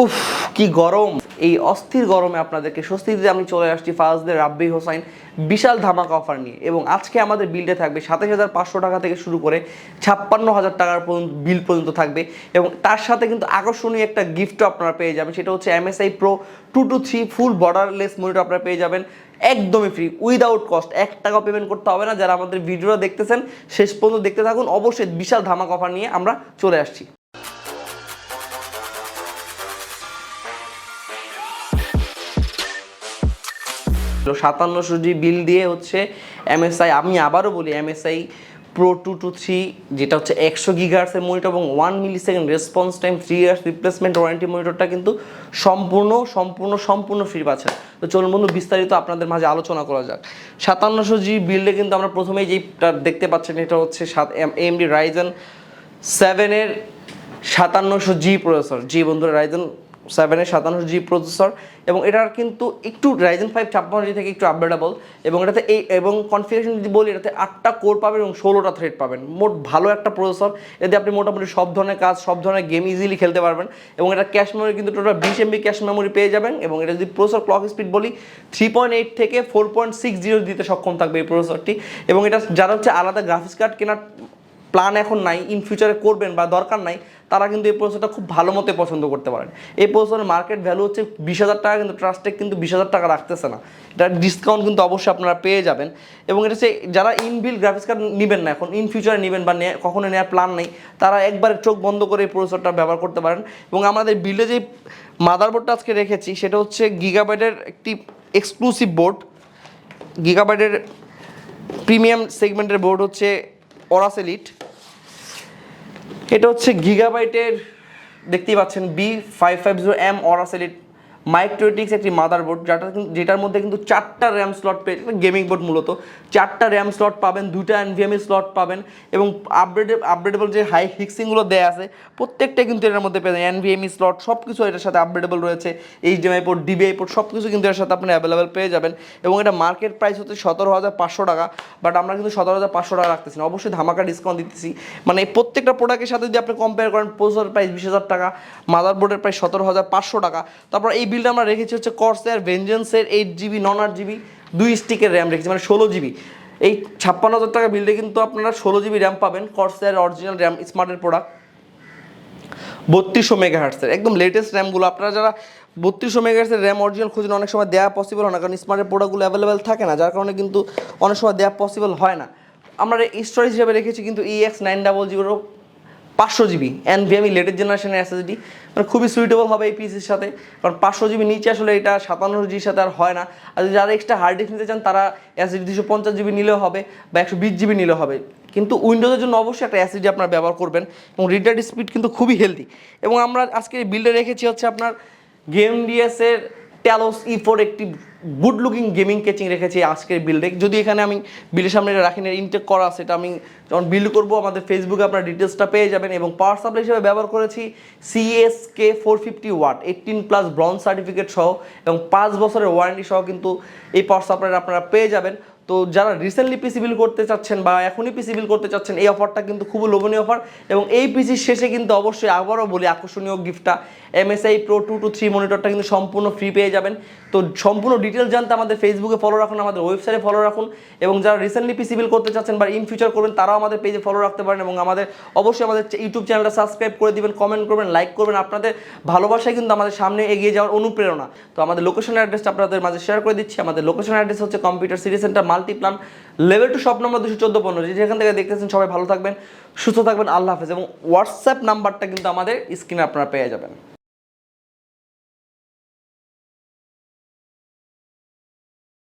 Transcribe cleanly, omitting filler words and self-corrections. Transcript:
উফ কি গরম! এই অস্থির গরমে আপনাদেরকে স্বস্তি দিতে আমি চলে আসছি ফার্স্টদের রাব্বি হোসাইন বিশাল ধামাকা অফার নিয়ে। এবং আজকে আমাদের বিলটা থাকবে ২৭,৫০০ টাকা থেকে শুরু করে ৫৬,০০০ টাকার পর্যন্ত বিল পর্যন্ত থাকবে। এবং তার সাথে কিন্তু আকর্ষণীয় একটা গিফটও আপনারা পেয়ে যাবেন, সেটা হচ্ছে MSI Pro 223 ফুল বর্ডারলেস মনিটর আপনারা পেয়ে যাবেন একদমই ফ্রি, উইদাউট কস্ট। ১ টাকাও পেমেন্ট করতে হবে না। যারা আমাদের ভিডিওটা দেখতেছেন শেষ পর্যন্ত দেখতে থাকুন, অবশ্যই বিশাল ধামাকা অফার নিয়ে আমরা চলে আসছি। ৫৭০০ বিল দিয়ে হচ্ছে MSI, আমি আবারও বলি MSI Pro 223, যেটা হচ্ছে ১০০ গিগাহার্টজের মনিটর এবং ১ milli second response time, 3 years replacement warranty মনিটরটা কিন্তু সম্পূর্ণ ফ্রি পাচ্ছেন। তো চলুন বন্ধু বিস্তারিত আপনাদের মাঝে আলোচনা করা যাক। ৫৭০০ বিল্ডে কিন্তু আমরা প্রথমেই যেটা দেখতে পাচ্ছেন এটা হচ্ছে AMD Ryzen 7-এর ৫৭০০G প্রসেসর। জি বন্ধুরা, Ryzen 7-এর ৫৭০০G প্রসেসর, এবং এটার কিন্তু একটু Ryzen 5 56G থেকে একটু আপডেটেবল। এবং এটাতে এবং কনফিগারেশন যদি বলি, এটাতে 8টা কোর পাবেন এবং 16টা থ্রেড পাবেন। মোট ভালো একটা প্রসেসর, এতে আপনি মোটামুটি সব ধরনের কাজ, সব ধরনের গেম ইজিলি খেলতে পারবেন। এবং এটা ক্যাশ মেমোরি কিন্তু টোটাল 20 MB ক্যাশ মেমোরি পেয়ে যাবেন। এবং এটা যদি প্রসেসর ক্লক স্পিড বলি 3.8 থেকে 4.60 দিতে সক্ষম থাকবে এই প্রসেসরটি। এবং এটা যারা হচ্ছে আলাদা গ্রাফিক্স কার্ড কেনার প্ল্যান এখন নাই, ইন ফিউচারে করবেন বা দরকার নাই, তারা কিন্তু এই প্রসেসরটা খুব ভালো মতো পছন্দ করতে পারেন। এই প্রসেসরের মার্কেট ভ্যালু হচ্ছে 20,000 টাকা, কিন্তু ট্রাস্টেক কিন্তু 20,000 টাকা রাখতেছে না। এটা ডিসকাউন্ট কিন্তু অবশ্যই আপনারা পেয়ে যাবেন। এবং এটা হচ্ছে যারা ইনবিল্ড গ্রাফিক্স কার্ড নেবেন না, এখন ইন ফিউচারে নেবেন বা কখনো নেওয়ার প্ল্যান নেই, তারা একবারে চোখ বন্ধ করে এই প্রসেসরটা ব্যবহার করতে পারেন। এবং আমাদের বিল্ডে যে মাদারবোর্ডটা আজকে রেখেছি সেটা হচ্ছে গিগাবাইটের একটি এক্সক্লুসিভ বোর্ড। গিগাবাইটের প্রিমিয়াম সেগমেন্টের বোর্ড হচ্ছে অরাস এলিট। এটা হচ্ছে গিগাবাইটের, দেখতেই পাচ্ছেন, B550M অরাস এলিট মাইক্রোটিক্স একটি মাদারবোর্ড, যেটার মধ্যে কিন্তু 4টা র্যাম স্লট পেয়ে, গেমিং বোর্ড মূলত 4টা র্যাম স্লট পাবেন, 2টা NVMe স্লট পাবেন। এবং আপগ্রেডেবল যে হাই হিক্সিংগুলো দেয়া আছে প্রত্যেকটা কিন্তু এটার মধ্যে পেয়ে যাবেন। NVMe স্লট সব কিছু এটার সাথে আপগ্রেডেবল রয়েছে। HDMI পোর্ট, DVI পোর্ট সব কিছু কিন্তু এর সাথে আপনি অ্যাভেলেবেল পেয়ে যাবেন। এবং এটা মার্কেট প্রাইস হচ্ছে 17,500 টাকা, বাট আমরা কিন্তু 17,500 টাকা রাখতেছি না, অবশ্যই ধামাকা ডিসকাউন্ট দিতেছি। মানে প্রত্যেকটা প্রোডাক্টের সাথে যদি আপনি কম্পেয়ার করেন, প্রসেসর প্রাইস 20,000 টাকা, মাদারবোর্ডের প্রাইস 17,500 টাকা। তারপর এই বিলটা আমরা রেখেছি হচ্ছে কর্সার ভেঞ্জেন্সের 8GB নন 8GB 2 স্টিকের র্যাম রেখেছি, মানে 16GB। এই 56,000 টাকা বিলটা কিন্তু আপনারা 16GB র্যাম পাবেন, কর্সার অরিজিনাল র্যাম স্মার্টের প্রোডাক্ট। 3200 মেগাহার্টসের একদম লেটেস্ট র্যামগুলো, আপনারা যারা 3200 মেগাহার্টসের র্যাম অরিজিনাল খুঁজেন, অনেক সময় দেওয়া পসিবল হয় না, কারণ স্মার্টের প্রোডাক্টগুলো অ্যাভেলেবেল থাকে না, যার কারণে কিন্তু অনেক সময় দেওয়া পসিবল হয় না। আমরা স্টোরেজ হিসেবে রেখেছি কিন্তু EX900 500GB NVMe লেটেস্ট জেনারেশনের SSD, মানে খুবই সুইটেবল হবে এই পিসির সাথে, কারণ 500GB নিচে আসলে এটা 57GB সাথে আর হয় না। আর যদি যারা এক্সট্রা হার্ড ডিস্ক নিতে চান, তারা SSD 250GB নিলেও হবে বা 120GB নিলেও হবে। কিন্তু উইন্ডোজের জন্য অবশ্যই একটা SSD আপনারা ব্যবহার করবেন। এবং রিড রাইট স্পিড কিন্তু খুবই হেলদি। এবং আমরা আজকে বিল্ডে রেখেছি হচ্ছে আপনার গেমডিএসের টেলোস E4 একটি গুড লুকিং গেমিং কেচিং রেখেছি আজকের বিল্ডে। যদি এখানে আমি বিল্ডের সামনে রাখি না, ইনটেক করা আছে, এটা আমি যখন বিল্ড করবো আমাদের ফেসবুকে আপনার ডিটেলসটা পেয়ে যাবেন। এবং পাওয়ার সাপ্লাই হিসেবে ব্যবহার করেছি CSK 450W 18+ ব্রঞ্জ সার্টিফিকেট সহ এবং 5 বছরের ওয়ারেন্টি সহ কিন্তু এই পাওয়ার সাপ্লাই আপনারা পেয়ে যাবেন। তো যারা রিসেন্টলি পিসি বিল করতে চাচ্ছেন বা এখনই পিসি বিল করতে চাচ্ছেন, এই অফারটা কিন্তু খুবই লোভনীয় অফার। এবং এই পিসির শেষে কিন্তু অবশ্যই আবারও বলি আকর্ষণীয় গিফটটা MSI Pro 223 মনিটরটা কিন্তু সম্পূর্ণ ফ্রি পেয়ে যাবেন। তো সম্পূর্ণ ডিটেলস জানতে আমাদের ফেসবুকে ফলো রাখুন, আমাদের ওয়েবসাইটে ফলো রাখুন। এবং যারা রিসেন্টলি পিসি বিল করতে চাচ্ছেন বা ইন ফিউচার করবেন, তারাও আমাদের পেজে ফলো রাখতে পারেন। এবং অবশ্যই আমাদের ইউটিউব চ্যানেলটা সাবস্ক্রাইব করে দিবেন, কমেন্ট করবেন, লাইক করবেন। আপনাদের ভালোবাসায় কিন্তু আমাদের সামনে এগিয়ে যাওয়ার অনুপ্রেরণা। তো আমাদের লোকেশন অ্যাড্রেসটা আপনাদের মাঝে শেয়ার করে দিচ্ছি। আমাদের লোকেশন অ্যাড্রেস হচ্ছে computer city centre Multiplan level 2 shop number 214 যেখান থেকে দেখতেছেন। সবাই ভালো থাকবেন, সুস্থ থাকবেন, আল্লাহ হাফেজ। এবং হোয়াটসঅ্যাপ নাম্বারটা কিন্তু আমাদের স্ক্রিনে আপনারা পেয়ে যাবেন।